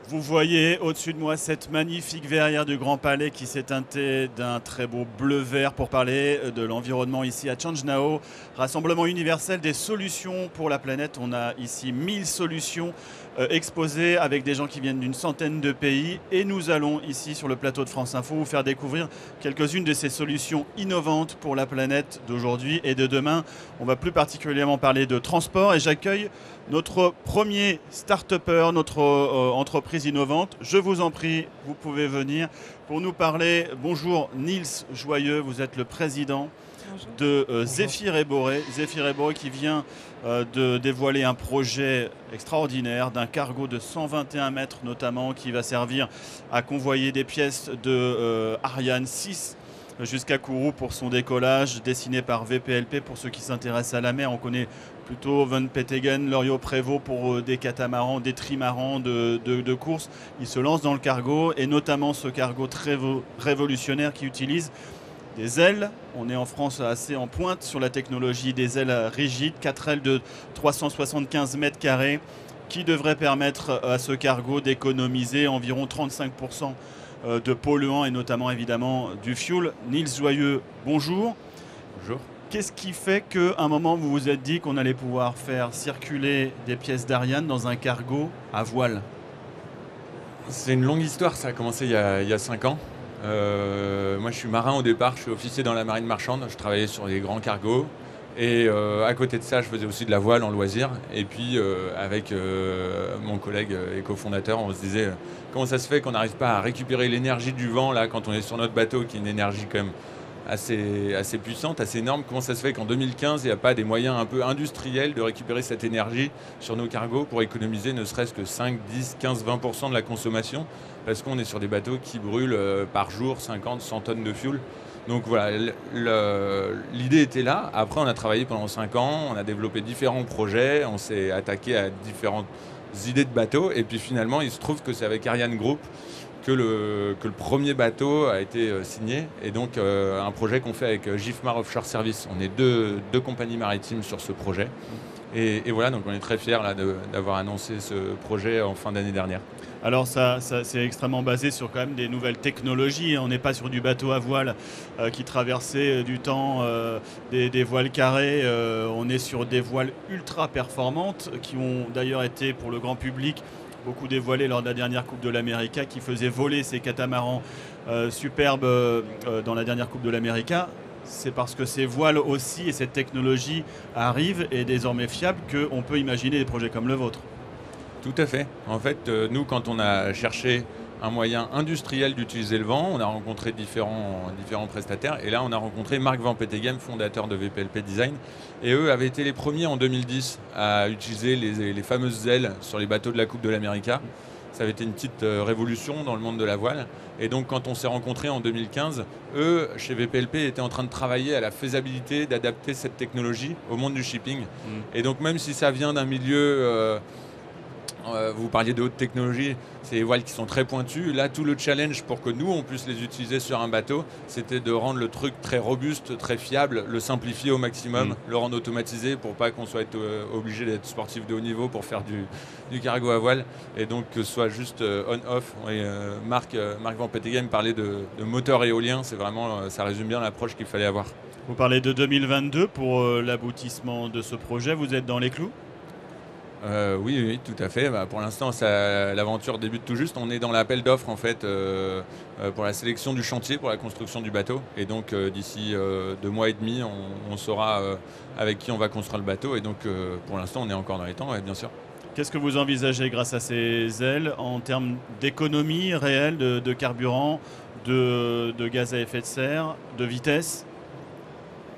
Vous voyez au-dessus de moi cette magnifique verrière du Grand Palais qui s'est teintée d'un très beau bleu-vert pour parler de l'environnement ici à ChangeNow, rassemblement universel des solutions pour la planète. On a ici 1000 solutions exposées avec des gens qui viennent d'une centaine de pays et nous allons ici sur le plateau de France Info vous faire découvrir quelques-unes de ces solutions innovantes pour la planète d'aujourd'hui et de demain. On va plus particulièrement parler de transport et j'accueille notre premier start-upper, notre entreprise innovante. Je vous en prie, vous pouvez venir pour nous parler. Bonjour Niels Joyeux, vous êtes le président de Zéphyr et Boré. Zéphyr et Boré qui vient de dévoiler un projet extraordinaire d'un cargo de 121 mètres notamment qui va servir à convoyer des pièces de Ariane 6 jusqu'à Kourou pour son décollage, dessiné par VPLP. Pour ceux qui s'intéressent à la mer, on connaît plutôt Van Petegem, Loriot-Prévost pour des catamarans, des trimarans de course. Il se lance dans le cargo et notamment ce cargo très révolutionnaire qui utilise des ailes. On est en France assez en pointe sur la technologie des ailes rigides, 4 ailes de 375 mètres carrés qui devraient permettre à ce cargo d'économiser environ 35% de polluants et notamment évidemment du fuel. Niels Joyeux, bonjour. Bonjour. Qu'est-ce qui fait qu'à un moment vous vous êtes dit qu'on allait pouvoir faire circuler des pièces d'Ariane dans un cargo à voile? C'est une longue histoire, ça a commencé il y a 5 ans. Moi je suis marin au départ, je suis officier dans la marine marchande, je travaillais sur des grands cargos. Et à côté de ça, je faisais aussi de la voile en loisir. Et puis avec mon collègue et cofondateur, on se disait comment ça se fait qu'on n'arrive pas à récupérer l'énergie du vent là quand on est sur notre bateau, qui est une énergie quand même assez puissante, assez énorme. Comment ça se fait qu'en 2015, il n'y a pas des moyens un peu industriels de récupérer cette énergie sur nos cargos pour économiser ne serait-ce que 5, 10, 15, 20% de la consommation, parce qu'on est sur des bateaux qui brûlent par jour 50, 100 tonnes de fuel. Donc voilà, l'idée était là. Après, on a travaillé pendant 5 ans, on a développé différents projets, on s'est attaqué à différentes idées de bateaux. Et puis finalement, il se trouve que c'est avec Ariane Group que le premier bateau a été signé. Et donc, un projet qu'on fait avec GIFMAR Offshore Service. On est deux compagnies maritimes sur ce projet. Et voilà, donc on est très fiers là, d'avoir annoncé ce projet en fin d'année dernière. Alors ça c'est extrêmement basé sur quand même des nouvelles technologies. On n'est pas sur du bateau à voile qui traversait du temps des voiles carrées. On est sur des voiles ultra performantes qui ont d'ailleurs été pour le grand public beaucoup dévoilées lors de la dernière Coupe de l'América, qui faisait voler ces catamarans superbes dans la dernière Coupe de l'América. C'est parce que ces voiles aussi et cette technologie arrivent et désormais fiable qu'on peut imaginer des projets comme le vôtre. Tout à fait. En fait, nous, quand on a cherché un moyen industriel d'utiliser le vent, on a rencontré différents prestataires. Et là, on a rencontré Marc Van Petegem, fondateur de VPLP Design. Et eux avaient été les premiers en 2010 à utiliser les fameuses ailes sur les bateaux de la Coupe de l'América. Ça avait été une petite révolution dans le monde de la voile. Et donc, quand on s'est rencontrés en 2015, eux, chez VPLP, étaient en train de travailler à la faisabilité d'adapter cette technologie au monde du shipping. Et donc, même si ça vient d'un milieu... vous parliez de haute technologie, c'est des voiles qui sont très pointues. Là, tout le challenge pour que nous, on puisse les utiliser sur un bateau, c'était de rendre le truc très robuste, très fiable, le simplifier au maximum, le rendre automatisé pour pas qu'on soit obligé d'être sportif de haut niveau pour faire du cargo à voile. Et donc, que ce soit juste on-off. Marc Van Petegem parlait de moteur éolien, c'est vraiment, ça résume bien l'approche qu'il fallait avoir. Vous parlez de 2022 pour l'aboutissement de ce projet, vous êtes dans les clous ? Oui, tout à fait. Pour l'instant, l'aventure débute tout juste. On est dans l'appel d'offres en fait pour la sélection du chantier, pour la construction du bateau. Et donc d'ici 2 mois et demi, on saura avec qui on va construire le bateau. Et donc pour l'instant, on est encore dans les temps, ouais, bien sûr. Qu'est-ce que vous envisagez grâce à ces ailes en termes d'économie réelle de carburant, de gaz à effet de serre, de vitesse ?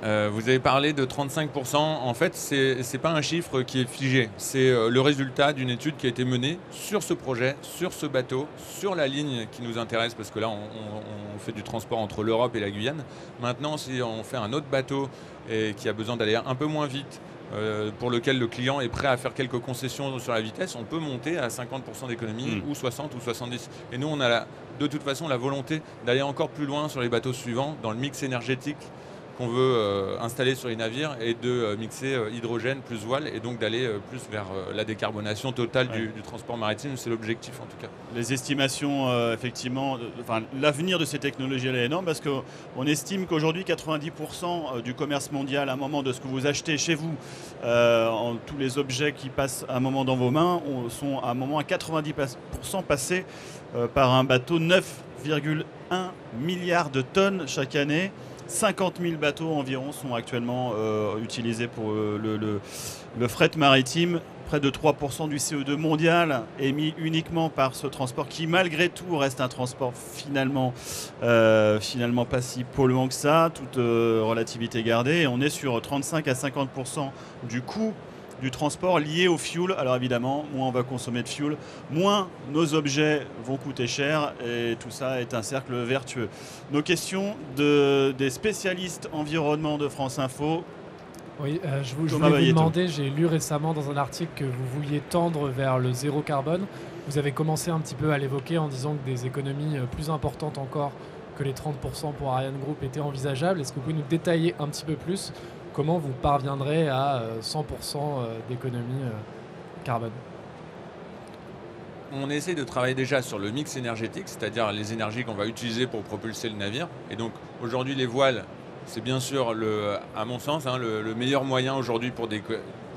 Vous avez parlé de 35%. En fait, c'est pas un chiffre qui est figé. C'est le résultat d'une étude qui a été menée sur ce projet, sur ce bateau, sur la ligne qui nous intéresse, parce que là, on fait du transport entre l'Europe et la Guyane. Maintenant, si on fait un autre bateau et qui a besoin d'aller un peu moins vite, pour lequel le client est prêt à faire quelques concessions sur la vitesse, on peut monter à 50% d'économie, ou 60 ou 70. Et nous, on a de toute façon la volonté d'aller encore plus loin sur les bateaux suivants, dans le mix énergétique qu'on veut installer sur les navires est de mixer hydrogène plus voile et donc d'aller plus vers la décarbonation totale du transport maritime. C'est l'objectif en tout cas. Les estimations, effectivement, l'avenir de ces technologies est énorme parce qu'on estime qu'aujourd'hui 90% du commerce mondial, à un moment de ce que vous achetez chez vous, tous les objets qui passent à un moment dans vos mains sont à un moment à 90% passés par un bateau. 9,1 milliards de tonnes chaque année. 50 000 bateaux environ sont actuellement utilisés pour le fret maritime. Près de 3% du CO2 mondial émis uniquement par ce transport qui, malgré tout, reste un transport finalement pas si polluant que ça, toute relativité gardée. Et on est sur 35 à 50% du coût du transport lié au fuel. Alors évidemment, moins on va consommer de fuel, moins nos objets vont coûter cher et tout ça est un cercle vertueux. Nos questions des spécialistes environnement de France Info. Oui, je voulais vous demander, j'ai lu récemment dans un article que vous vouliez tendre vers le zéro carbone. Vous avez commencé un petit peu à l'évoquer en disant que des économies plus importantes encore que les 30% pour Ariane Group étaient envisageables. Est-ce que vous pouvez nous détailler un petit peu plus comment vous parviendrez à 100% d'économie carbone? On essaie de travailler déjà sur le mix énergétique, c'est-à-dire les énergies qu'on va utiliser pour propulser le navire. Et donc aujourd'hui les voiles, c'est bien sûr, à mon sens, le meilleur moyen aujourd'hui pour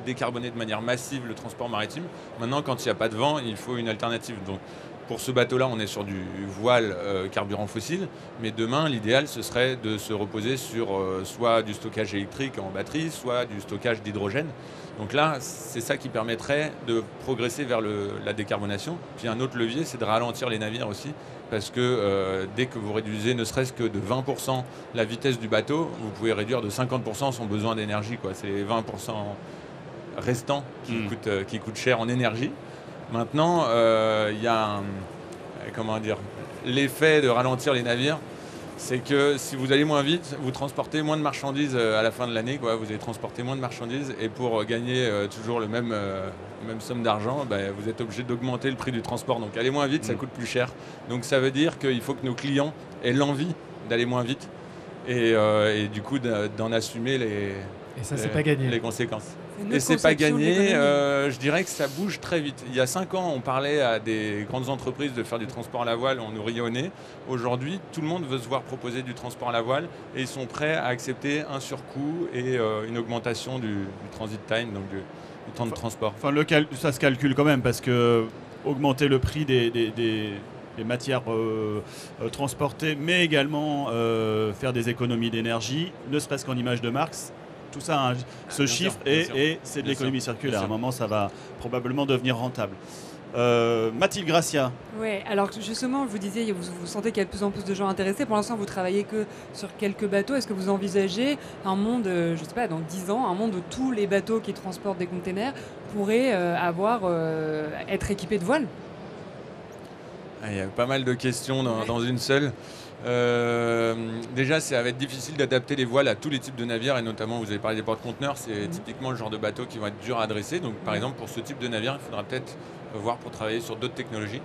décarboner de manière massive le transport maritime. Maintenant, quand il n'y a pas de vent, il faut une alternative. Donc, pour ce bateau-là, on est sur du voile carburant fossile. Mais demain, l'idéal, ce serait de se reposer sur soit du stockage électrique en batterie, soit du stockage d'hydrogène. Donc là, c'est ça qui permettrait de progresser vers la décarbonation. Puis un autre levier, c'est de ralentir les navires aussi. Parce que dès que vous réduisez ne serait-ce que de 20% la vitesse du bateau, vous pouvez réduire de 50% son besoin d'énergie. C'est les 20% restants qui coûtent cher en énergie. Maintenant, il y a l'effet de ralentir les navires, c'est que si vous allez moins vite, vous transportez moins de marchandises à la fin de l'année. Vous allez transporter moins de marchandises et pour gagner toujours le même somme d'argent, vous êtes obligé d'augmenter le prix du transport. Donc aller moins vite, ça coûte plus cher. Donc ça veut dire qu'il faut que nos clients aient l'envie d'aller moins vite et du coup d'en assumer les conséquences. Et c'est pas gagné, je dirais que ça bouge très vite. Il y a 5 ans, on parlait à des grandes entreprises de faire du transport à la voile, on nous riait au nez. Aujourd'hui, tout le monde veut se voir proposer du transport à la voile et ils sont prêts à accepter un surcoût et une augmentation du transit time, donc du temps de transport. Ça se calcule quand même parce que augmenter le prix des matières transportées, mais également faire des économies d'énergie, ne serait-ce qu'en image de marque. Tout ça se chiffre et c'est de l'économie circulaire. À un moment, ça va probablement devenir rentable. Mathilde Gracia. Oui, alors justement, vous disiez, vous sentez qu'il y a de plus en plus de gens intéressés. Pour l'instant, vous travaillez que sur quelques bateaux. Est-ce que vous envisagez un monde, je ne sais pas, dans 10 ans, un monde où tous les bateaux qui transportent des containers pourraient être équipés de voiles? Il y a pas mal de questions dans une seule. Déjà, ça va être difficile d'adapter les voiles à tous les types de navires et notamment, vous avez parlé des porte-conteneurs, c'est typiquement le genre de bateaux qui vont être durs à adresser. Donc, par exemple, pour ce type de navire, il faudra peut-être voir pour travailler sur d'autres technologies.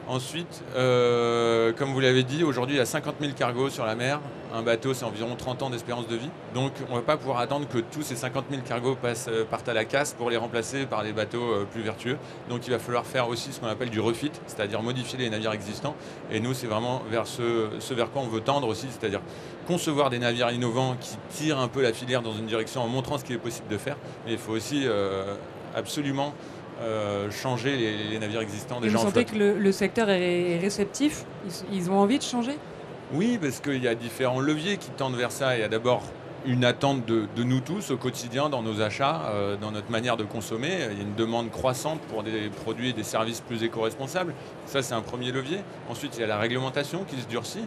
Ensuite, comme vous l'avez dit, aujourd'hui, il y a 50 000 cargos sur la mer. Un bateau, c'est environ 30 ans d'espérance de vie. Donc, on ne va pas pouvoir attendre que tous ces 50 000 cargos partent à la casse pour les remplacer par des bateaux plus vertueux. Donc, il va falloir faire aussi ce qu'on appelle du refit, c'est-à-dire modifier les navires existants. Et nous, c'est vraiment vers ce vers quoi on veut tendre aussi, c'est-à-dire concevoir des navires innovants qui tirent un peu la filière dans une direction en montrant ce qu'il est possible de faire. Mais il faut aussi absolument changer les navires existants déjà en flotte. Vous sentez que le secteur est réceptif? Ils ont envie de changer? Oui, parce qu'il y a différents leviers qui tendent vers ça. Il y a d'abord une attente de nous tous au quotidien dans nos achats, dans notre manière de consommer. Il y a une demande croissante pour des produits et des services plus éco-responsables. Ça, c'est un premier levier. Ensuite, il y a la réglementation qui se durcit.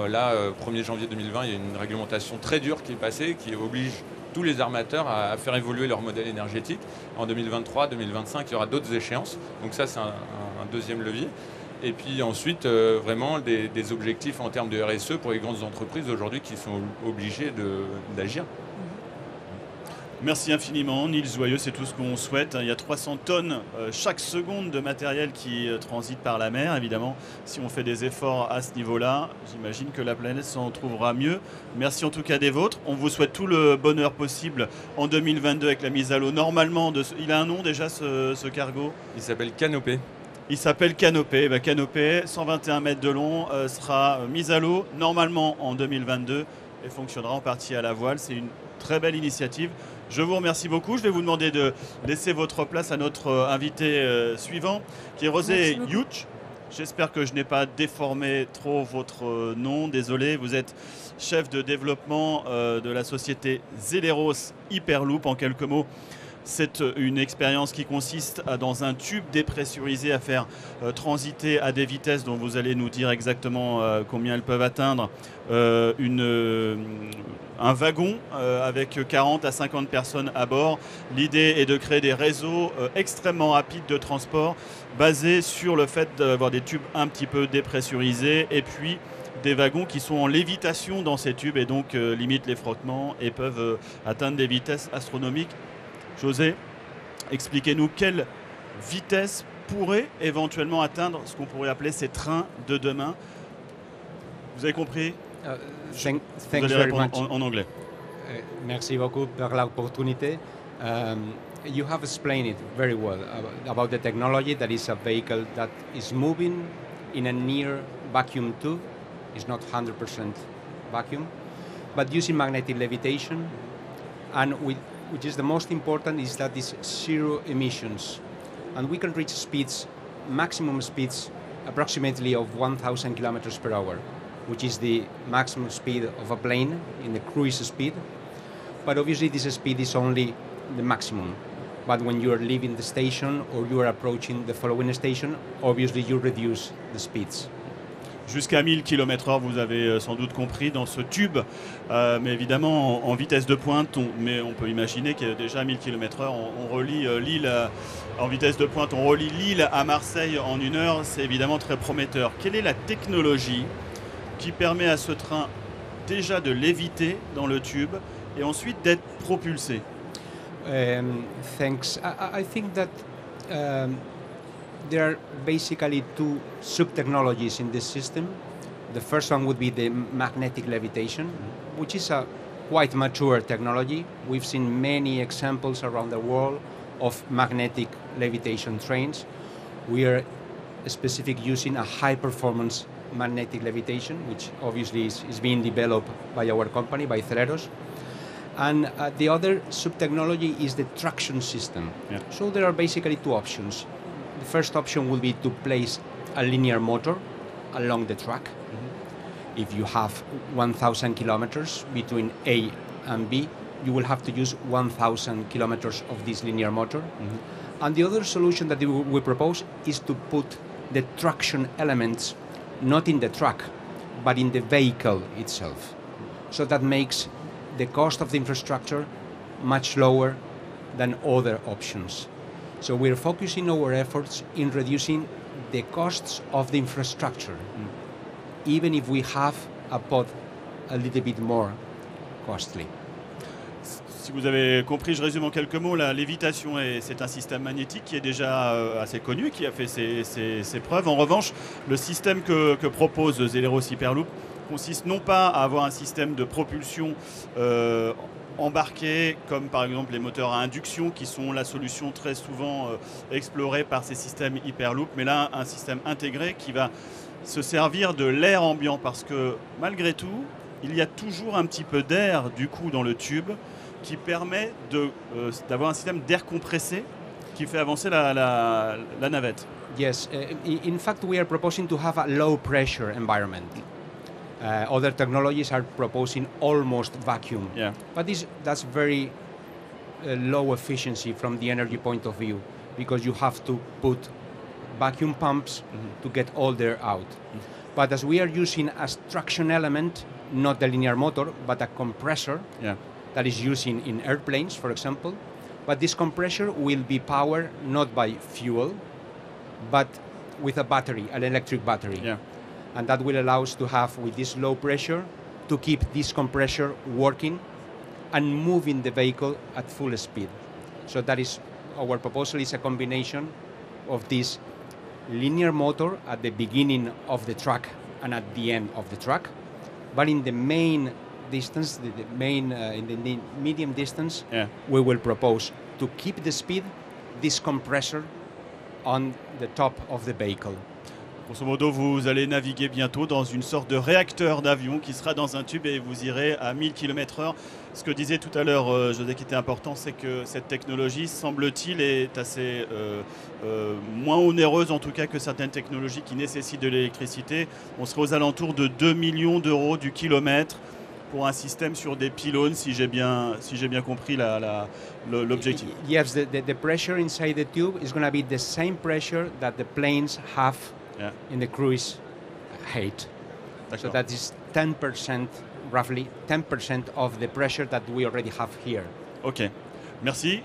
Là, 1er janvier 2020, il y a une réglementation très dure qui est passée, qui oblige tous les armateurs à faire évoluer leur modèle énergétique. En 2023, 2025, il y aura d'autres échéances. Donc ça, c'est un deuxième levier. Et puis ensuite, vraiment des objectifs en termes de RSE pour les grandes entreprises aujourd'hui qui sont obligées d'agir. Merci infiniment, Nils Joyeux, c'est tout ce qu'on souhaite. Il y a 300 tonnes chaque seconde de matériel qui transite par la mer. Évidemment, si on fait des efforts à ce niveau-là, j'imagine que la planète s'en trouvera mieux. Merci en tout cas des vôtres. On vous souhaite tout le bonheur possible en 2022 avec la mise à l'eau. Normalement, il a un nom déjà ce cargo? Il s'appelle Canopée. Il s'appelle Canopée. Canopée, 121 mètres de long, sera mise à l'eau normalement en 2022 et fonctionnera en partie à la voile. C'est une très belle initiative. Je vous remercie beaucoup. Je vais vous demander de laisser votre place à notre invité suivant, qui est José Yuch. J'espère que je n'ai pas déformé trop votre nom. Désolé, vous êtes chef de développement de la société Zeleros Hyperloop. En quelques mots, c'est une expérience qui consiste dans un tube dépressurisé à faire transiter à des vitesses dont vous allez nous dire exactement combien elles peuvent atteindre, un wagon avec 40 à 50 personnes à bord. L'idée est de créer des réseaux extrêmement rapides de transport basés sur le fait d'avoir des tubes un petit peu dépressurisés et puis des wagons qui sont en lévitation dans ces tubes et donc limitent les frottements et peuvent atteindre des vitesses astronomiques. José, expliquez-nous quelle vitesse pourrait éventuellement atteindre ce qu'on pourrait appeler ces trains de demain. Vous avez compris? Vous allez répondre en anglais. Merci beaucoup pour l'opportunité. You have explained it very well about the technology that is a vehicle that is moving in a near vacuum tube. It's not 100% vacuum, but using magnetic levitation, and which is the most important, is that it's zero emissions. And we can reach speeds, maximum speeds, approximately of 1,000 kilometers per hour, which is the maximum speed of a plane in the cruise speed. But obviously this speed is only the maximum. But when you are leaving the station or you are approaching the following station, obviously you reduce the speeds. Jusqu'à 1000 km/h, vous avez sans doute compris, dans ce tube. Mais évidemment, en vitesse de pointe, on peut imaginer qu'il y a déjà 1000 km/h. On relie Lille en vitesse de pointe, on relie Lille à Marseille en 1 heure. C'est évidemment très prometteur. Quelle est la technologie qui permet à ce train déjà de léviter dans le tube et ensuite d'être propulsé? Thanks. I think that there are basically two sub-technologies in this system. The first one would be the magnetic levitation, which is a quite mature technology. We've seen many examples around the world of magnetic levitation trains. We are specific using a high-performance magnetic levitation, which obviously is being developed by our company, by Zeleros. And the other sub-technology is the traction system. Yeah. So there are basically two options. The first option will be to place a linear motor along the track. Mm-hmm. If you have 1,000 kilometers between A and B, you will have to use 1,000 kilometers of this linear motor. Mm-hmm. And the other solution that we propose is to put the traction elements not in the truck, but in the vehicle itself. So that makes the cost of the infrastructure much lower than other options. So we're focusing our efforts in reducing the costs of the infrastructure, even if we have a pod a little bit more costly. Si vous avez compris, je résume en quelques mots. La lévitation, c'est un système magnétique qui est déjà assez connu, qui a fait ses preuves. En revanche, le système que propose Zeleros Hyperloop consiste non pas à avoir un système de propulsion embarqué, comme par exemple les moteurs à induction, qui sont la solution très souvent explorée par ces systèmes Hyperloop, mais là, un système intégré qui va se servir de l'air ambiant, parce que malgré tout, il y a toujours un petit peu d'air du coup dans le tube, qui permet d'avoir un système d'air compressé qui fait avancer la navette. Yes, in fact we are proposing to have a low pressure environment. Other technologies are proposing almost vacuum, yeah. But that's very low efficiency from the energy point of view, because you have to put vacuum pumps to get all the air out. But as we are using a traction element, not the linear motor, but a compressor, yeah, that is used in airplanes, for example. But this compressor will be powered not by fuel, but with a battery, an electric battery. Yeah. And that will allow us to have, with this low pressure, to keep this compressor working and moving the vehicle at full speed. So that is our proposal is a combination of this linear motor at the beginning of the track and at the end of the track, but in the main distance, in the medium distance, we will propose to keep the speed, this compressor on the top of the vehicle. Grosso modo, vous allez naviguer bientôt dans une sorte de réacteur d'avion qui sera dans un tube et vous irez à 1000 km/h. Ce que disait tout à l'heure José qui était important, c'est que cette technologie, semble-t-il, est assez moins onéreuse en tout cas que certaines technologies qui nécessitent de l'électricité. On serait aux alentours de 2 millions d'euros du kilomètre pour un système sur des pylônes, si j'ai bien compris l'objectif. Yes, the pressure inside the tube is going to be the same pressure that the planes have in the cruise height. So that is 10%, roughly 10% of the pressure that we already have here. Ok, merci.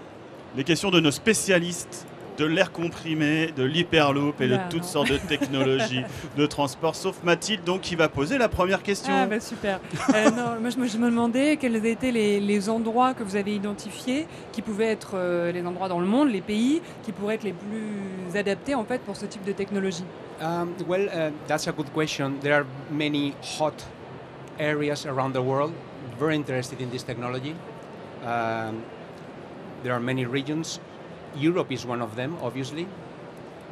Les questions de nos spécialistes de l'air comprimé, de l'hyperloop et de toutes sortes de technologies de transport, sauf Mathilde, donc, qui va poser la première question. Ah bah super. Non, moi je me demandais quels étaient les endroits que vous avez identifiés qui pouvaient être les endroits dans le monde, les pays qui pourraient être les plus adaptés en fait pour ce type de technologie. That's a good question. There are many hot areas around the world very interested in this technology. There are many regions. Europe is one of them, obviously,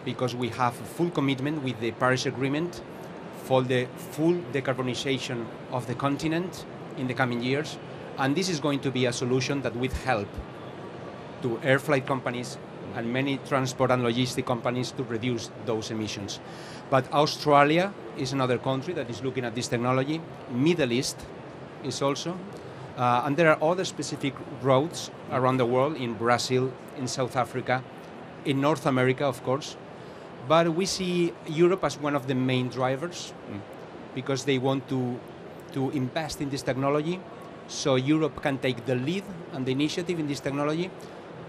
because we have full commitment with the Paris Agreement for the full decarbonization of the continent in the coming years. And this is going to be a solution that will help to air flight companies and many transport and logistic companies to reduce those emissions. But Australia is another country that is looking at this technology. Middle East is also. And there are other specific routes around the world, in Brazil, in South Africa, in North America, of course. But we see Europe as one of the main drivers because they want to invest in this technology. So Europe can take the lead and the initiative in this technology.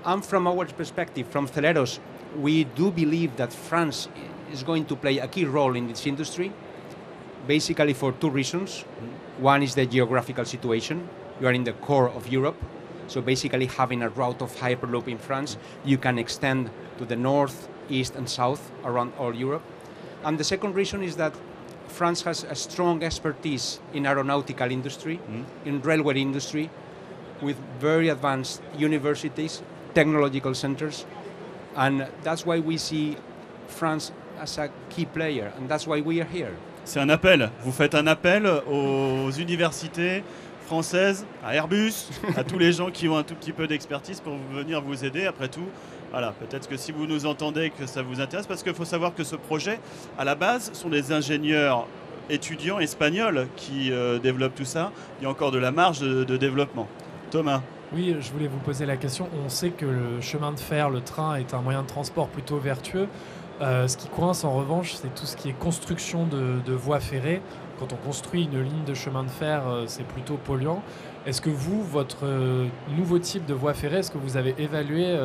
And from our perspective, from Celeros, we do believe that France is going to play a key role in this industry, basically for two reasons. One is the geographical situation. You are in the core of Europe, so basically having a route of Hyperloop in France, you can extend to the north, east and south around all Europe. And the second reason is that France has a strong expertise in aeronautical industry, in railway industry, with very advanced universities, technological centers, and that's why we see France as a key player, and that's why we are here. C'est un appel. Vous faites un appel aux universités françaises, à Airbus, à tous les gens qui ont un tout petit peu d'expertise pour venir vous aider. Après tout, voilà, peut-être que si vous nous entendez, que ça vous intéresse, parce qu'il faut savoir que ce projet, à la base, sont des ingénieurs étudiants espagnols qui développent tout ça. Il y a encore de la marge de développement. Thomas. Oui, je voulais vous poser la question. On sait que le chemin de fer, le train, est un moyen de transport plutôt vertueux. Ce qui coince en revanche, c'est tout ce qui est construction de voies ferrées. Quand on construit une ligne de chemin de fer, c'est plutôt polluant. Est-ce que vous, votre nouveau type de voie ferrée, est-ce que vous avez évalué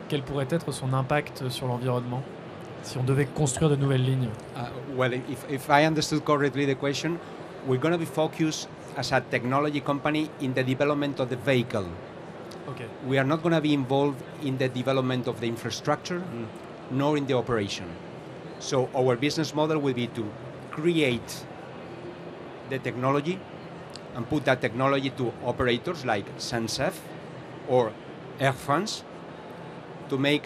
quel pourrait être son impact sur l'environnement si on devait construire de nouvelles lignes? If I understood correctly the question, we're going to be focused as a technology company in the development of the vehicle. Okay. We are not going to be involved in the development of the infrastructure, nor in the operation. So our business model will be to create the technology and put that technology to operators like SNCF or Air France to make,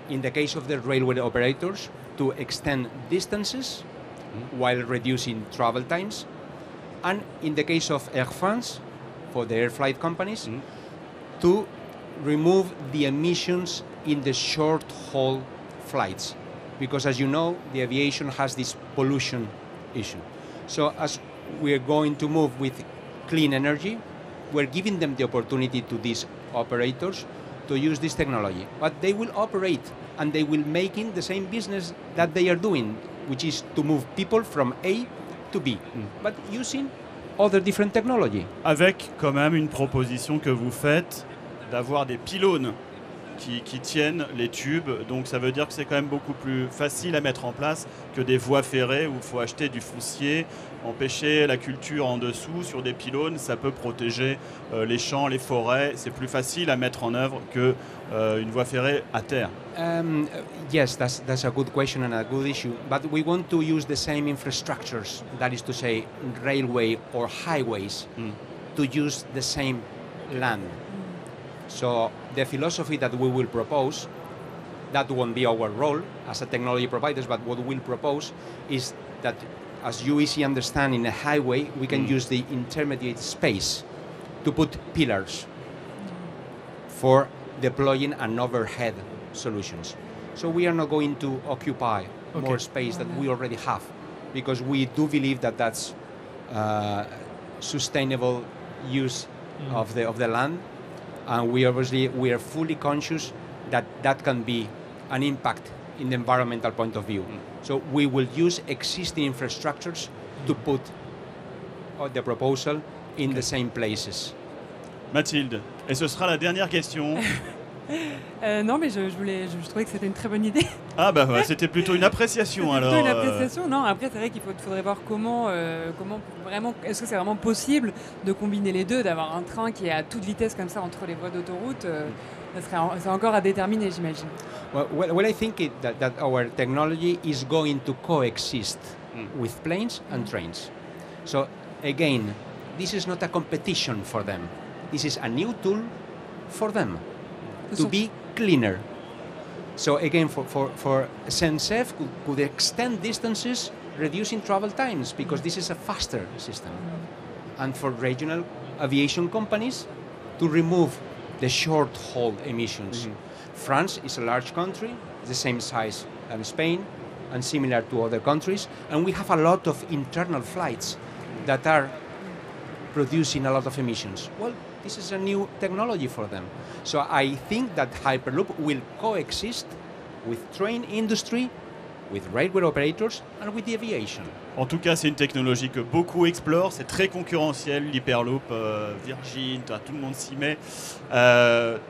in the case of the railway operators, to extend distances while reducing travel times. And in the case of Air France, for the air flight companies, to remove the emissions in the short-haul flights. Because as you know, the aviation has this pollution issue. So as we're going to move with clean energy, we're giving them the opportunity to these operators to use this technology. But they will operate and they will make in the same business that they are doing, which is to move people from A to B, but using other different technology. Avec quand même une proposition que vous faites d'avoir des pylônes qui tiennent les tubes. Donc ça veut dire que c'est quand même beaucoup plus facile à mettre en place que des voies ferrées où il faut acheter du foncier, empêcher la culture en dessous sur des pylônes. Ça peut protéger les champs, les forêts. C'est plus facile à mettre en œuvre qu'une voie ferrée à terre. Yes, that's a good question and a good issue. But we want to use the same infrastructures, that is to say, railway or highways, to use the same land. So the philosophy that we will propose, that won't be our role as a technology providers, but what we'll propose is that, as you easily understand, in a highway, we can use the intermediate space to put pillars for deploying an overhead solutions. So we are not going to occupy more space that we already have, because we do believe that that's sustainable use of the land, and we are fully conscious that that can be an impact in the environmental point of view. So we will use existing infrastructures to put the proposal in the same places. Mathilde, et ce sera la dernière question. Non, mais je trouvais que c'était une très bonne idée. Ah bah ouais, c'était plutôt une appréciation alors. Plutôt une appréciation. Non, après c'est vrai qu'il faudrait voir comment vraiment, est-ce que c'est vraiment possible de combiner les deux, d'avoir un train qui est à toute vitesse comme ça entre les voies d'autoroute. C'est encore à déterminer, j'imagine. Well, I think that our technology is going to coexist with planes and trains. So again, this is not a competition for them. This is a new tool for them to be cleaner. So again, for SNCF could extend distances, reducing travel times, because this is a faster system. And for regional aviation companies to remove the short-haul emissions. France is a large country, the same size as Spain, and similar to other countries, and we have a lot of internal flights that are producing a lot of emissions. Well, this is a new technology for them. So I think that Hyperloop will coexist with train industry, with railway operators, and with the aviation. En tout cas, c'est une technologie que beaucoup explorent. C'est très concurrentiel, l'Hyperloop, Virgin, tout le monde s'y met.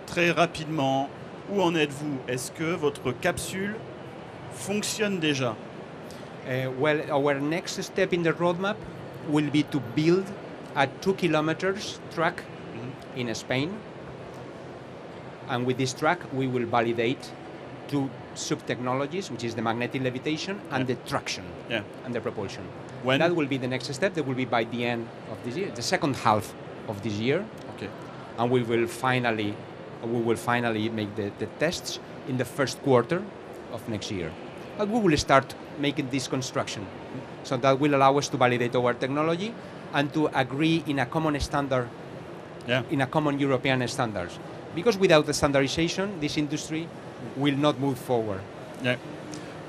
Très rapidement, où en êtes-vous? Est-ce que votre capsule fonctionne déjà? Well, our next step in the roadmap will be to build a 2 kilometers track in Spain. And with this track, we will validate 2 sub-technologies, which is the magnetic levitation and the traction and the propulsion. When? That will be the next step. That will be by the end of this year, the second half of this year. Okay. And we will finally make the tests in the first quarter of next year. But we will start making this construction. So that will allow us to validate our technology and to agree in a common standard, in a common European standards. Because without the standardization, this industry will not move forward.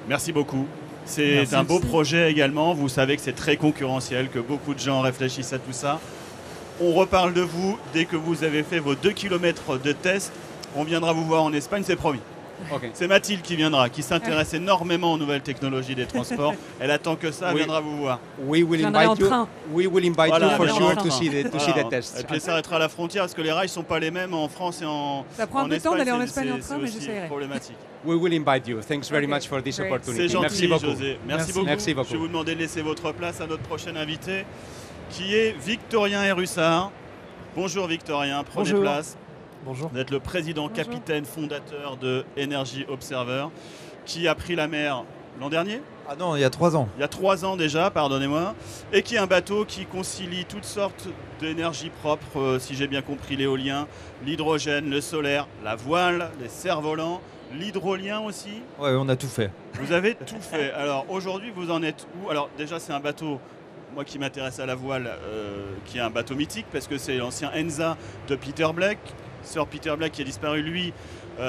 Merci beaucoup. C'est un beau projet également. Vous savez que c'est très concurrentiel, que beaucoup de gens réfléchissent à tout ça. On reparle de vous dès que vous avez fait vos 2 km de test. On viendra vous voir en Espagne, c'est promis. Okay. C'est Mathilde qui viendra, qui s'intéresse énormément aux nouvelles technologies des transports. Elle attend que ça, elle viendra vous voir. We will invite you. We will invite you for sure to see the tests. Et puis elle s'arrêtera à la frontière parce que les rails ne sont pas les mêmes en France et en Espagne. Ça prend un peu de temps d'aller en Espagne en train, mais c'est j'essaierai. problématique. We will invite you. Thanks very much for this opportunity. C'est gentil, Merci beaucoup. José. Merci beaucoup. Merci beaucoup. Je vais vous demander de laisser votre place à notre prochain invité, qui est Victorien Hérussard. Bonjour Victorien, prenez place. Bonjour. Vous êtes le président, capitaine, fondateur de Energy Observer, qui a pris la mer l'an dernier? Ah non, il y a 3 ans. Il y a 3 ans déjà, pardonnez-moi. Et qui est un bateau qui concilie toutes sortes d'énergies propres, si j'ai bien compris, l'éolien, l'hydrogène, le solaire, la voile, les cerfs-volants, l'hydrolien aussi. Ouais, on a tout fait. Vous avez tout fait. Alors aujourd'hui, vous en êtes où? Alors déjà, c'est un bateau, moi qui m'intéresse à la voile, qui est un bateau mythique, parce que c'est l'ancien Enza de Peter Blake. Sir Peter Blake qui a disparu, lui,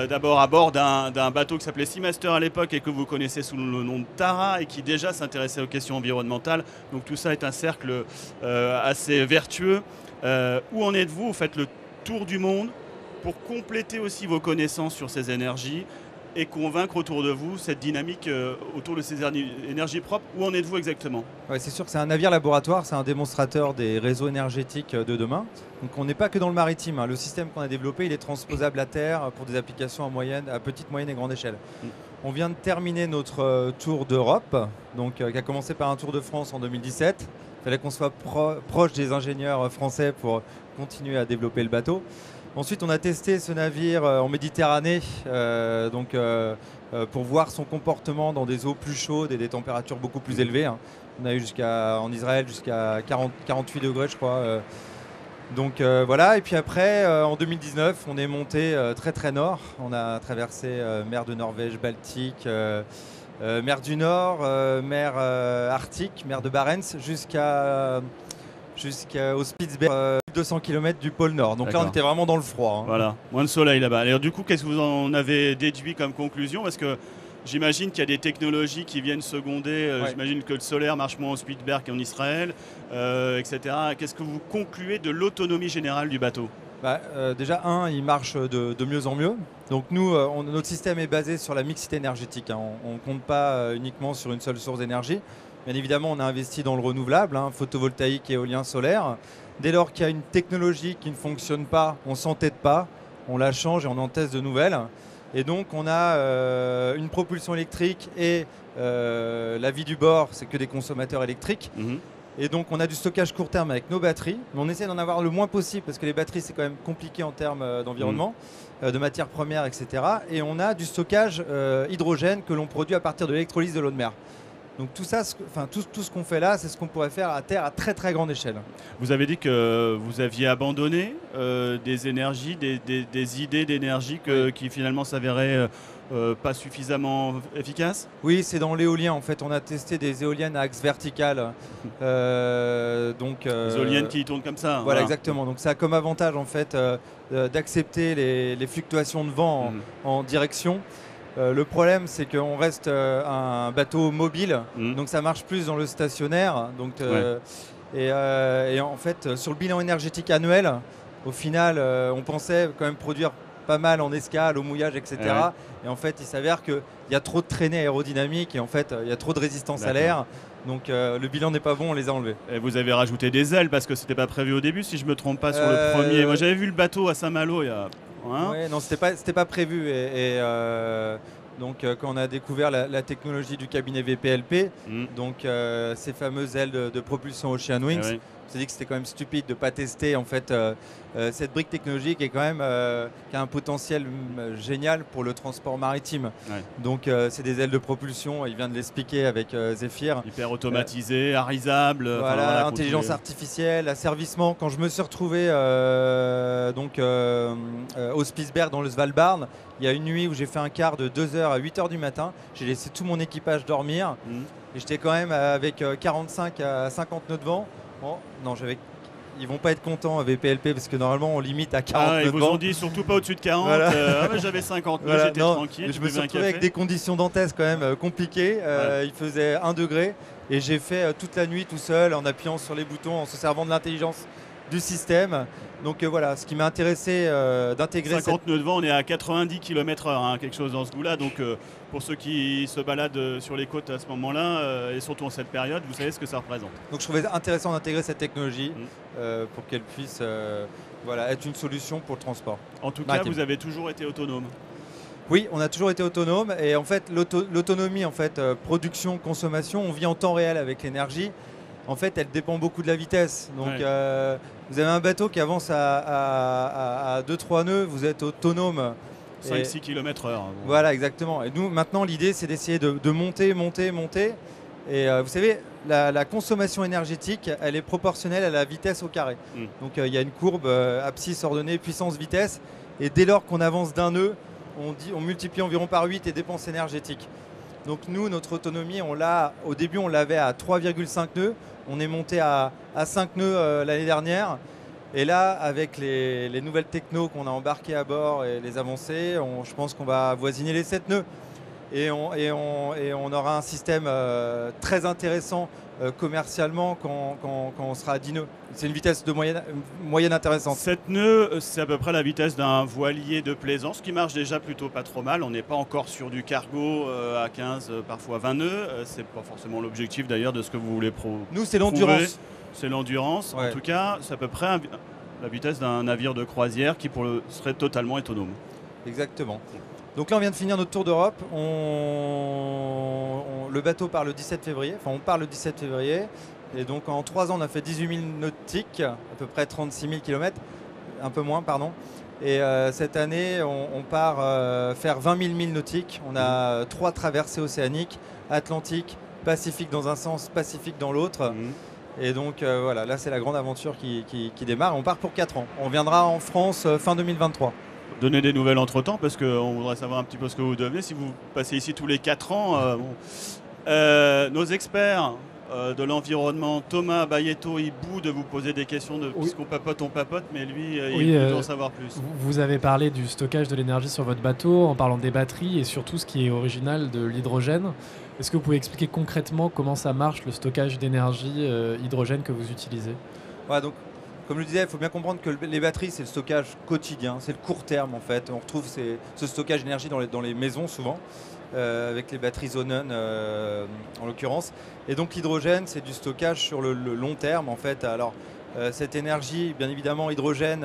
d'abord à bord d'un bateau qui s'appelait Seamaster à l'époque et que vous connaissez sous le nom de Tara et qui déjà s'intéressait aux questions environnementales. Donc tout ça est un cercle assez vertueux. Où en êtes-vous? Vous faites le tour du monde pour compléter aussi vos connaissances sur ces énergies. et convaincre autour de vous cette dynamique autour de ces énergies propres. Où en êtes-vous exactement? Ouais, c'est sûr que c'est un navire laboratoire, c'est un démonstrateur des réseaux énergétiques de demain. Donc on n'est pas que dans le maritime, hein. Le système qu'on a développé, il est transposable à terre pour des applications à petite, moyenne et grande échelle. On vient de terminer notre tour d'Europe, donc qui a commencé par un tour de France en 2017. Il fallait qu'on soit proche des ingénieurs français pour continuer à développer le bateau. Ensuite, on a testé ce navire en Méditerranée pour voir son comportement dans des eaux plus chaudes et des températures beaucoup plus élevées, hein. On a eu en Israël jusqu'à 48 degrés, je crois. Voilà. Et puis après, en 2019, on est monté très très nord. On a traversé mer de Norvège, Baltique, mer du Nord, mer Arctique, mer de Barents, jusqu'au Spitzberg, 200 km du pôle Nord. Donc là, on était vraiment dans le froid, hein. Voilà, moins de soleil là-bas. Alors du coup, qu'est-ce que vous en avez déduit comme conclusion? Parce que j'imagine qu'il y a des technologies qui viennent seconder. Ouais. J'imagine que le solaire marche moins au Spitzberg qu'en Israël, etc. Qu'est-ce que vous concluez de l'autonomie générale du bateau? Déjà, il marche de mieux en mieux. Donc nous, notre système est basé sur la mixité énergétique, hein. On ne compte pas uniquement sur une seule source d'énergie. Bien évidemment, on a investi dans le renouvelable, hein, photovoltaïque, éolien, solaire. Dès lors qu'il y a une technologie qui ne fonctionne pas, on ne s'entête pas, on la change et on en teste de nouvelles. Et donc on a une propulsion électrique et la vie du bord, c'est que des consommateurs électriques. Et donc on a du stockage court terme avec nos batteries, mais on essaie d'en avoir le moins possible parce que les batteries c'est quand même compliqué en termes d'environnement, de matières premières, etc. Et on a du stockage hydrogène que l'on produit à partir de l'électrolyse de l'eau de mer. Donc tout ça, tout ce qu'on fait là, c'est ce qu'on pourrait faire à terre à très très grande échelle. Vous avez dit que vous aviez abandonné des énergies, des idées d'énergie qui finalement s'avéraient pas suffisamment efficaces? Oui, c'est dans l'éolien en fait. On a testé des éoliennes à axe vertical. Des éoliennes qui tournent comme ça. Voilà, exactement. Donc ça a comme avantage en fait d'accepter les fluctuations de vent en direction. Le problème, c'est qu'on reste un bateau mobile, donc ça marche plus dans le stationnaire. Et en fait, sur le bilan énergétique annuel, au final, on pensait quand même produire pas mal en escale, au mouillage, etc. Et en fait, il s'avère qu'il y a trop de traînées aérodynamiques et en fait, il y a trop de résistance à l'air. Donc le bilan n'est pas bon, on les a enlevés. Et vous avez rajouté des ailes parce que c'était pas prévu au début, si je me trompe pas, sur le premier. Moi, j'avais vu le bateau à Saint-Malo il y a... Ouais, non, c'était pas prévu. Donc, quand on a découvert la technologie du cabinet VPLP, donc ces fameuses ailes de propulsion Ocean Wings, on s'est dit que c'était quand même stupide de ne pas tester en fait cette brique technologique qui a un potentiel génial pour le transport maritime. Donc c'est des ailes de propulsion, il vient de l'expliquer avec Zephyr. Hyper automatisé, arisable. Voilà, intelligence artificielle, asservissement. Quand je me suis retrouvé au Spitzberg dans le Svalbard, il y a une nuit où j'ai fait un quart de 2h à 8h du matin, j'ai laissé tout mon équipage dormir et j'étais quand même avec 45 à 50 nœuds de vent. Bon, non, ils vont pas être contents avec PLP parce que normalement on limite à 40 nœuds de vent. Ils vous ont dit surtout pas au-dessus de 40. Voilà. J'avais 50 nœuds, j'étais tranquille. Je me suis retrouvé avec des conditions dantesques quand même compliquées. Il faisait 1 degré et j'ai fait toute la nuit tout seul en appuyant sur les boutons, en se servant de l'intelligence du système. Donc voilà, ce qui m'a intéressé d'intégrer 50 nœuds de vent, on est à 90 km/h, quelque chose dans ce goût-là. Donc pour ceux qui se baladent sur les côtes à ce moment-là, et surtout en cette période, vous savez ce que ça représente. Donc je trouvais intéressant d'intégrer cette technologie pour qu'elle puisse être une solution pour le transport. En tout cas, vous avez toujours été autonome. Oui, on a toujours été autonome et en fait l'autonomie, production, consommation, on vit en temps réel avec l'énergie. En fait, elle dépend beaucoup de la vitesse. Donc, vous avez un bateau qui avance à 2-3 nœuds, vous êtes autonome. 5-6 km/h. Voilà, exactement. Et nous, maintenant, l'idée, c'est d'essayer de monter. Et vous savez, la consommation énergétique, elle est proportionnelle à la vitesse au carré. Donc, il y a une courbe abscisse ordonnée, puissance-vitesse. Et dès lors qu'on avance d'un nœud, on multiplie environ par 8 les dépenses énergétiques. Donc nous, notre autonomie, au début, on l'avait à 3,5 nœuds. On est monté à 5 nœuds l'année dernière. Et là, avec les nouvelles technos qu'on a embarquées à bord et les avancées, je pense qu'on va avoisiner les 7 nœuds. Et on aura un système très intéressant commercialement quand on sera à 10 nœuds. C'est une vitesse de moyenne intéressante. 7 nœuds, c'est à peu près la vitesse d'un voilier de plaisance qui marche déjà plutôt pas trop mal. On n'est pas encore sur du cargo à 15, parfois 20 nœuds. C'est pas forcément l'objectif d'ailleurs de ce que vous voulez Nous, c'est l'endurance. C'est l'endurance. Ouais. En tout cas, c'est à peu près la vitesse d'un navire de croisière qui serait totalement autonome. Exactement. Donc là, on vient de finir notre tour d'Europe. Le bateau part le 17 février. Enfin, on part le 17 février. Et donc, en 3 ans, on a fait 18 000 nautiques, à peu près 36 000 km. Un peu moins, pardon. Et cette année, on part faire 20 000 milles nautiques. On a 3 traversées océaniques, Atlantique, Pacifique dans un sens, Pacifique dans l'autre. Et donc, voilà, là, c'est la grande aventure qui démarre. On part pour 4 ans. On viendra en France fin 2023. Donner des nouvelles entre-temps, parce qu'on voudrait savoir un petit peu ce que vous devenez. Si vous passez ici tous les 4 ans, nos experts de l'environnement, Thomas Bayetto, il bout de vous poser des questions puisqu'on papote, on papote, mais lui, il veut en savoir plus. Vous avez parlé du stockage de l'énergie sur votre bateau, en parlant des batteries et surtout ce qui est original de l'hydrogène. Est-ce que vous pouvez expliquer concrètement comment ça marche, le stockage d'énergie hydrogène que vous utilisez ? Ouais, donc, comme je le disais, il faut bien comprendre que les batteries, c'est le stockage quotidien, c'est le court terme en fait. On retrouve ce stockage d'énergie dans les maisons souvent, avec les batteries Zonen en l'occurrence. Et donc l'hydrogène, c'est du stockage sur le long terme en fait. Alors cette énergie, bien évidemment, hydrogène,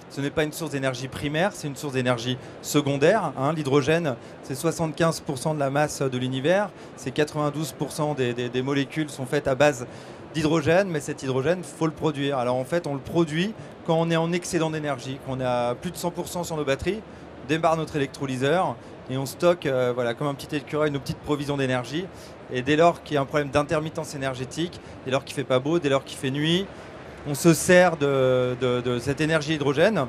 ce n'est pas une source d'énergie primaire, c'est une source d'énergie secondaire. L'hydrogène, c'est 75% de la masse de l'univers, c'est 92% des molécules sont faites à base d'hydrogène, mais cet hydrogène, il faut le produire. Alors en fait, on le produit quand on est en excédent d'énergie, quand on a plus de 100% sur nos batteries, on démarre notre électrolyseur et on stocke comme un petit écureuil nos petites provisions d'énergie. Et dès lors qu'il y a un problème d'intermittence énergétique, dès lors qu'il ne fait pas beau, dès lors qu'il fait nuit, on se sert de cette énergie hydrogène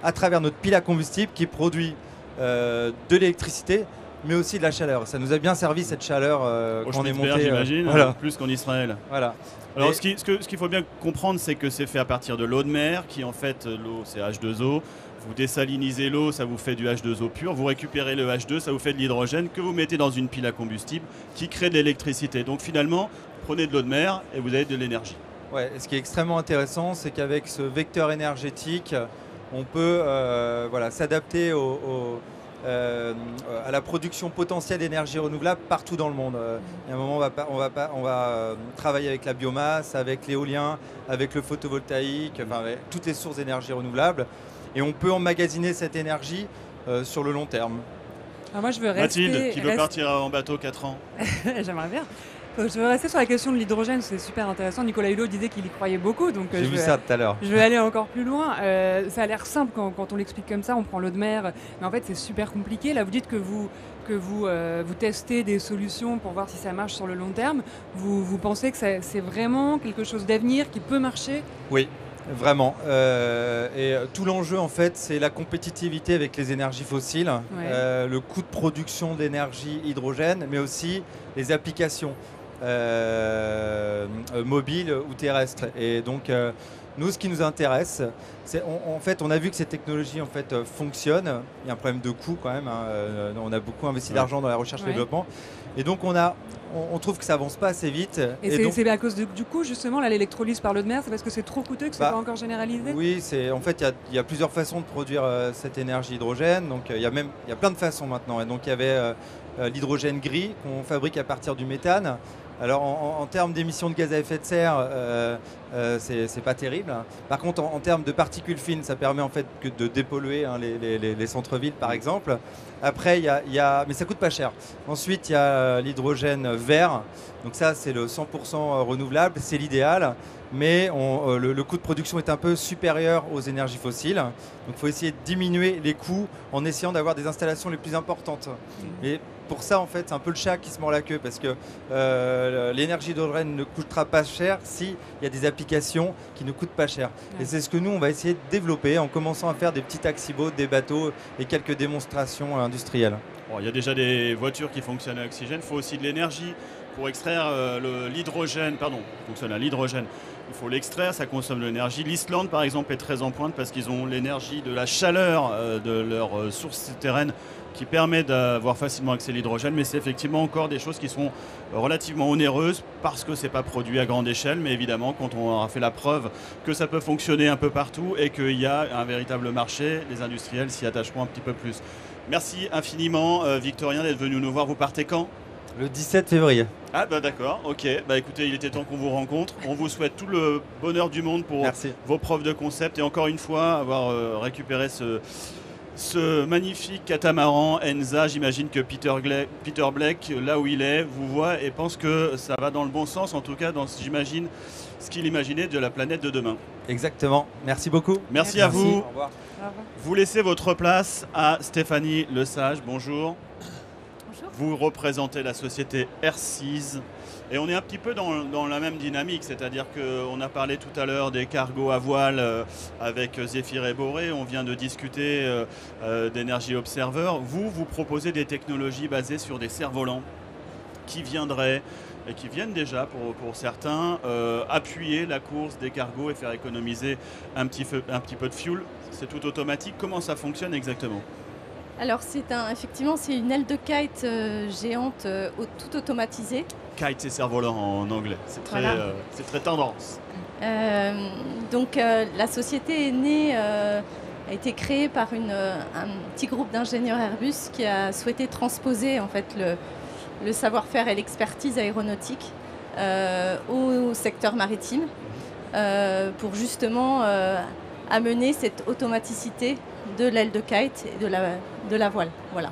à travers notre pile à combustible qui produit de l'électricité, mais aussi de la chaleur. Ça nous a bien servi cette chaleur quand on est monté. J'imagine, plus qu'en Israël. Voilà. Alors ce qu'il faut bien comprendre, c'est que c'est fait à partir de l'eau de mer, qui en fait, l'eau c'est H2O. Vous désalinisez l'eau, ça vous fait du H2O pur. Vous récupérez le H2, ça vous fait de l'hydrogène que vous mettez dans une pile à combustible qui crée de l'électricité. Donc finalement, prenez de l'eau de mer et vous avez de l'énergie. Ouais, et ce qui est extrêmement intéressant, c'est qu'avec ce vecteur énergétique, on peut s'adapter à la production potentielle d'énergie renouvelable partout dans le monde. Il y a un moment, on va travailler avec la biomasse, avec l'éolien, avec le photovoltaïque, avec toutes les sources d'énergie renouvelable. Et on peut emmagasiner cette énergie sur le long terme. Alors moi, je veux Mathilde, qui veut partir en bateau 4 ans. J'aimerais bien. Je veux rester sur la question de l'hydrogène, c'est super intéressant. Nicolas Hulot disait qu'il y croyait beaucoup. Donc j'ai vu ça tout à l'heure. Je vais aller encore plus loin. Ça a l'air simple quand on l'explique comme ça, on prend l'eau de mer. Mais en fait, c'est super compliqué. Là, vous dites que vous testez des solutions pour voir si ça marche sur le long terme. Vous pensez que c'est vraiment quelque chose d'avenir qui peut marcher ? Oui. Vraiment. Et tout l'enjeu, en fait, c'est la compétitivité avec les énergies fossiles, le coût de production d'énergie hydrogène, mais aussi les applications mobiles ou terrestres. Et donc, nous, ce qui nous intéresse, c'est en fait, on a vu que ces technologies en fait fonctionnent. Il y a un problème de coût quand même. On a beaucoup investi d'argent dans la recherche et développement. Et donc, on trouve que ça avance pas assez vite. Et c'est à cause du coût, justement, là, l'électrolyse par l'eau de mer, c'est parce que c'est trop coûteux que c'est pas encore généralisé ? Oui, en fait, il y a plusieurs façons de produire cette énergie hydrogène. Donc, il y a plein de façons maintenant. Et donc, il y avait l'hydrogène gris qu'on fabrique à partir du méthane. Alors en termes d'émissions de gaz à effet de serre, c'est pas terrible. Par contre, en termes de particules fines, ça permet en fait de dépolluer les centres-villes par exemple. Après, mais ça coûte pas cher. Ensuite, il y a l'hydrogène vert. Donc ça, c'est le 100% renouvelable, c'est l'idéal. Mais le coût de production est un peu supérieur aux énergies fossiles. Donc il faut essayer de diminuer les coûts en essayant d'avoir des installations les plus importantes. Et pour ça, en fait, c'est un peu le chat qui se mord la queue parce que l'énergie d'hydrogène ne coûtera pas cher s'il y a des applications qui ne coûtent pas cher. Ouais. Et c'est ce que nous, on va essayer de développer en commençant à faire des petits taxi-boats, des bateaux et quelques démonstrations industrielles. Bon, il y a déjà des voitures qui fonctionnent à l'oxygène. Il faut aussi de l'énergie pour extraire l'hydrogène. Pardon, fonctionne à l'hydrogène. Il faut l'extraire, ça consomme de l'énergie. L'Islande, par exemple, est très en pointe parce qu'ils ont l'énergie de la chaleur de leur source souterraine qui permet d'avoir facilement accès à l'hydrogène, mais c'est effectivement encore des choses qui sont relativement onéreuses parce que ce n'est pas produit à grande échelle, mais évidemment quand on aura fait la preuve que ça peut fonctionner un peu partout et qu'il y a un véritable marché, les industriels s'y attacheront un petit peu plus. Merci infiniment Victorien d'être venu nous voir. Vous partez quand ? Le 17 février. Ah bah d'accord, ok. Bah écoutez, il était temps qu'on vous rencontre. On vous souhaite tout le bonheur du monde pour vos preuves de concept et encore une fois avoir récupéré ce magnifique catamaran Enza. J'imagine que Peter Blake, là où il est, vous voit et pense que ça va dans le bon sens, en tout cas dans, j'imagine, ce qu'il imaginait de la planète de demain. Exactement. Merci beaucoup. Merci à vous. Au revoir. Vous laissez votre place à Stéphanie Lesage. Bonjour. Vous représentez la société Airseas et on est un petit peu dans la même dynamique, c'est-à-dire qu'on a parlé tout à l'heure des cargos à voile avec Zéphyr et Boré, on vient de discuter d'Energy Observer. Vous proposez des technologies basées sur des cerfs-volants qui viendraient et qui viennent déjà pour certains appuyer la course des cargos et faire économiser un petit peu de fuel. C'est tout automatique. Comment ça fonctionne exactement ? Alors effectivement c'est une aile de kite géante tout automatisée. Kite c'est cerf-volant en anglais, c'est très tendance. Donc la société est née, a été créée par un petit groupe d'ingénieurs Airbus qui a souhaité transposer en fait le savoir-faire et l'expertise aéronautique au secteur maritime pour justement amener cette automaticité de l'aile de kite et de la voile. Voilà.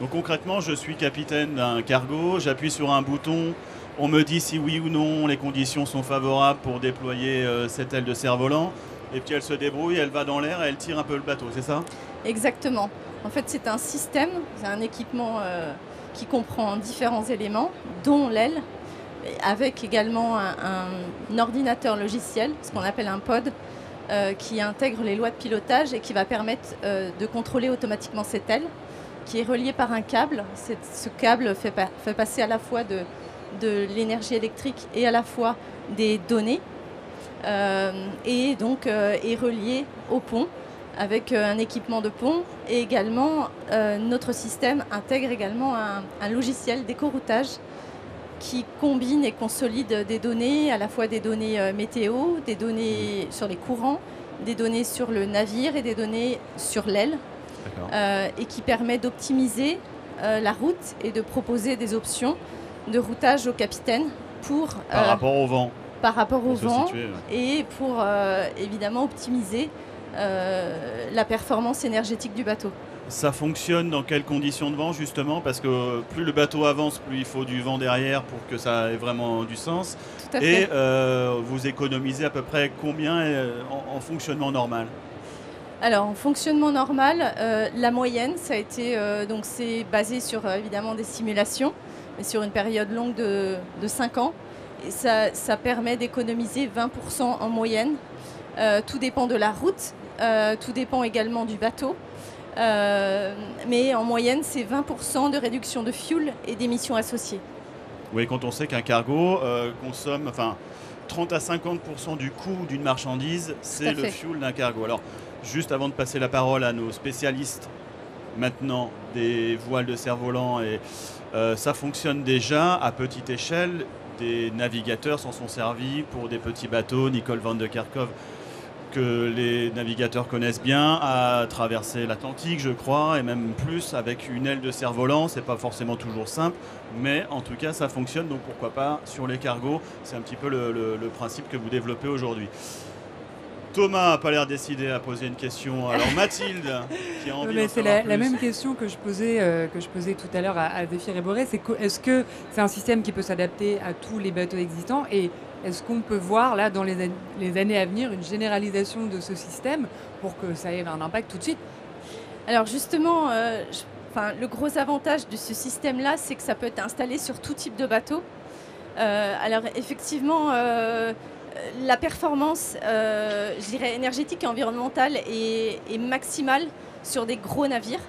Donc concrètement, je suis capitaine d'un cargo, j'appuie sur un bouton, on me dit si oui ou non les conditions sont favorables pour déployer cette aile de cerf-volant, et puis elle se débrouille, elle va dans l'air et elle tire un peu le bateau, c'est ça ? Exactement. En fait, c'est un système, c'est un équipement qui comprend différents éléments, dont l'aile, avec également un ordinateur logiciel, ce qu'on appelle un pod, qui intègre les lois de pilotage et qui va permettre de contrôler automatiquement cette aile, qui est reliée par un câble. Ce câble fait passer à la fois de l'énergie électrique et à la fois des données, et donc est relié au pont avec un équipement de pont. Et également, notre système intègre également un logiciel d'éco-routage qui combine et consolide des données, à la fois des données météo, des données sur les courants, des données sur le navire et des données sur l'aile, et qui permet d'optimiser la route et de proposer des options de routage au capitaine par rapport au vent. Par rapport au vent, et pour évidemment optimiser la performance énergétique du bateau. Ça fonctionne dans quelles conditions de vent justement ? Parce que plus le bateau avance, plus il faut du vent derrière pour que ça ait vraiment du sens. Tout à fait. Et vous économisez à peu près combien en fonctionnement normal ? Alors en fonctionnement normal, la moyenne, ça a été donc c'est basé sur évidemment des simulations, mais sur une période longue de 5 ans. Et ça permet d'économiser 20% en moyenne. Tout dépend de la route, tout dépend également du bateau. Mais en moyenne, c'est 20% de réduction de fuel et d'émissions associées. Oui, quand on sait qu'un cargo consomme 30 à 50% du coût d'une marchandise, c'est le fuel d'un cargo. Alors, juste avant de passer la parole à nos spécialistes maintenant des voiles de cerf-volant, et ça fonctionne déjà à petite échelle. Des navigateurs s'en sont servis pour des petits bateaux. Nicole van de Kerkhove, que les navigateurs connaissent bien, a traversé l'Atlantique, je crois, et même plus avec une aile de cerf-volant. C'est pas forcément toujours simple, mais en tout cas ça fonctionne, donc pourquoi pas sur les cargos. C'est un petit peu le principe que vous développez aujourd'hui. Thomas n'a pas l'air décidé à poser une question. Alors Mathilde, qui a envie d'en c'est savoir plus. La même question que je posais tout à l'heure à Zéphyr et Boré. Est-ce que c'est un système qui peut s'adapter à tous les bateaux existants, et est-ce qu'on peut voir là dans les années à venir une généralisation de ce système pour que ça ait un impact tout de suite ? Alors justement, le gros avantage de ce système-là, c'est que ça peut être installé sur tout type de bateau. Alors effectivement, la performance énergétique et environnementale est maximale sur des gros navires.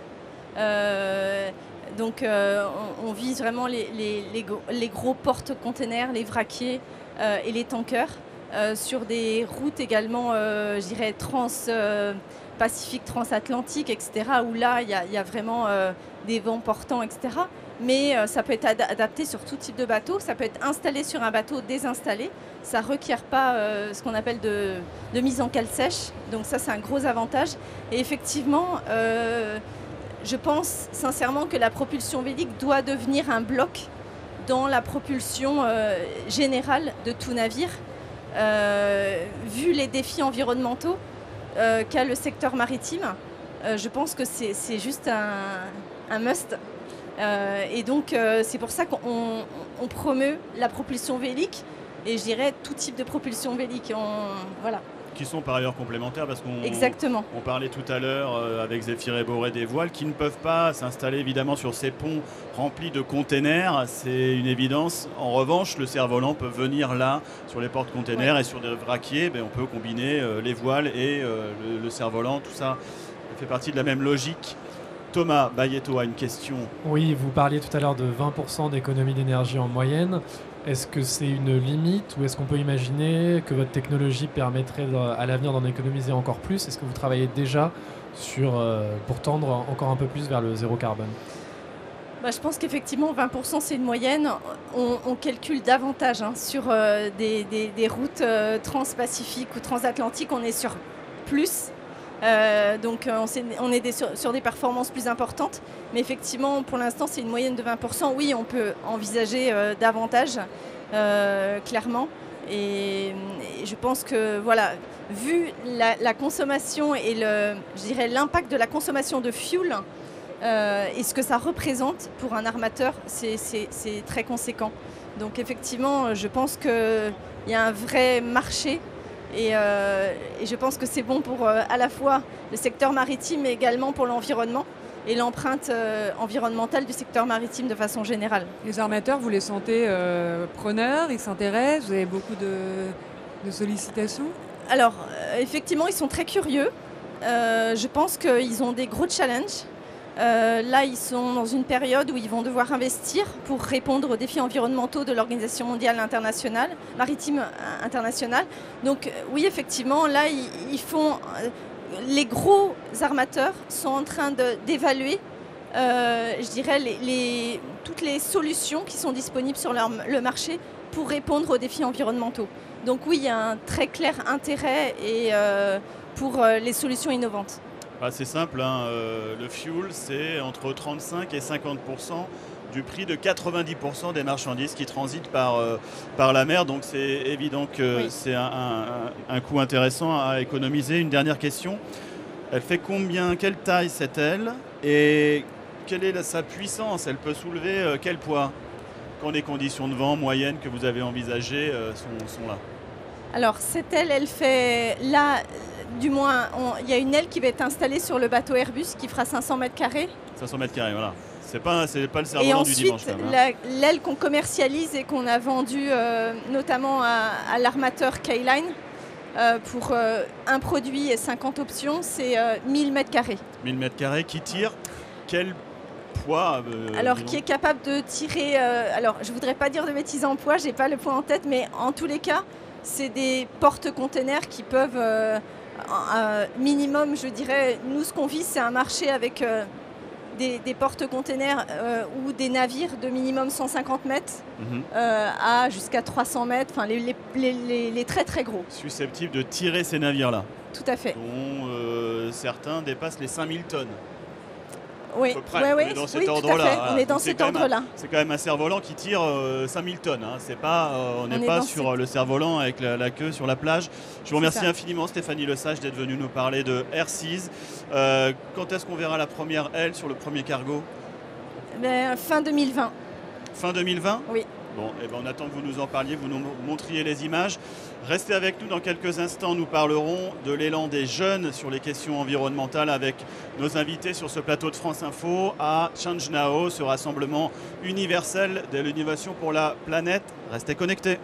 Donc on vise vraiment les gros porte-containers, les vraquiers et les tankers, sur des routes également Pacifique transatlantique, etc., où là, il y a vraiment des vents portants, etc. Mais ça peut être adapté sur tout type de bateau. Ça peut être installé sur un bateau, désinstallé. Ça ne requiert pas ce qu'on appelle de mise en cale sèche. Donc ça, c'est un gros avantage. Et effectivement, je pense sincèrement que la propulsion vélique doit devenir un bloc dans la propulsion générale de tout navire. Vu les défis environnementaux qu'a le secteur maritime, je pense que c'est juste un must. Et donc c'est pour ça qu'on promeut la propulsion vélique et je dirais tout type de propulsion vélique. Voilà. Qui sont par ailleurs complémentaires parce on parlait tout à l'heure avec Zéphyr et Boré des voiles qui ne peuvent pas s'installer évidemment sur ces ponts remplis de containers, c'est une évidence. En revanche, le cerf-volant peut venir là sur les porte-containers et sur des vraquiers, on peut combiner les voiles et le cerf-volant, tout ça fait partie de la même logique. Thomas Bayetto a une question. Oui, vous parliez tout à l'heure de 20% d'économie d'énergie en moyenne. Est-ce que c'est une limite ou est-ce qu'on peut imaginer que votre technologie permettrait à l'avenir d'en économiser encore plus? Est-ce que vous travaillez déjà pour tendre encore un peu plus vers le zéro carbone? Je pense qu'effectivement 20% c'est une moyenne. On calcule davantage sur des routes transpacifiques ou transatlantiques, on est sur plus. Donc on est sur des performances plus importantes. Mais effectivement, pour l'instant, c'est une moyenne de 20%. Oui, on peut envisager davantage, clairement. Et je pense que, voilà, vu la consommation et je dirais l'impact de la consommation de fuel et ce que ça représente pour un armateur, c'est très conséquent. Donc effectivement, je pense qu'il y a un vrai marché. Et je pense que c'est bon pour à la fois le secteur maritime mais également pour l'environnement et l'empreinte environnementale du secteur maritime de façon générale. Les armateurs, vous les sentez preneurs, ils s'intéressent, vous avez beaucoup de sollicitations? Alors, effectivement, ils sont très curieux. Je pense qu'ils ont des gros challenges. Là, ils sont dans une période où ils vont devoir investir pour répondre aux défis environnementaux de l'Organisation mondiale maritime internationale. Donc oui, effectivement, là, les gros armateurs sont en train d'évaluer, je dirais, toutes les solutions qui sont disponibles sur le marché pour répondre aux défis environnementaux. Donc oui, il y a un très clair intérêt pour les solutions innovantes. C'est simple, le fuel, c'est entre 35 et 50% du prix de 90% des marchandises qui transitent par la mer. Donc c'est évident que c'est un coût intéressant à économiser. Une dernière question. Elle fait quelle taille cette aile et quelle est sa puissance? Elle peut soulever quel poids quand les conditions de vent moyennes que vous avez envisagées sont là? Alors cette aile, elle fait là... Du moins, il y a une aile qui va être installée sur le bateau Airbus qui fera 500 mètres carrés. 500 mètres carrés, voilà. C'est pas le cerf-volant du dimanche. Et ensuite, l'aile qu'on commercialise et qu'on a vendue notamment à l'armateur K-Line pour un produit et 50 options, c'est 1000 mètres carrés. 1000 mètres carrés qui tire quel poids Alors, qui est capable de tirer... alors, je ne voudrais pas dire de bêtises en poids, je n'ai pas le poids en tête, mais en tous les cas, c'est des porte-containers qui peuvent... minimum, je dirais, nous ce qu'on vise, c'est un marché avec des porte-containers ou des navires de minimum 150 mètres à jusqu'à 300 mètres, enfin les très très gros. Susceptibles de tirer ces navires-là. Tout à fait. Dont certains dépassent les 5000 tonnes. Oui, on est dans cet ordre-là. On est dans cet ordre-là. C'est quand même un cerf-volant qui tire 5000 tonnes. C'est pas, on n'est pas sur le cerf-volant avec la queue sur la plage. Je vous remercie infiniment, Stéphanie Lesage, d'être venue nous parler de Airseas. Quand est-ce qu'on verra la première aile sur le premier cargo? Fin 2020. Fin 2020? Oui. Bon, on attend que vous nous en parliez, vous nous montriez les images. Restez avec nous dans quelques instants, nous parlerons de l'élan des jeunes sur les questions environnementales avec nos invités sur ce plateau de France Info à ChangeNow, ce rassemblement universel de l'innovation pour la planète. Restez connectés.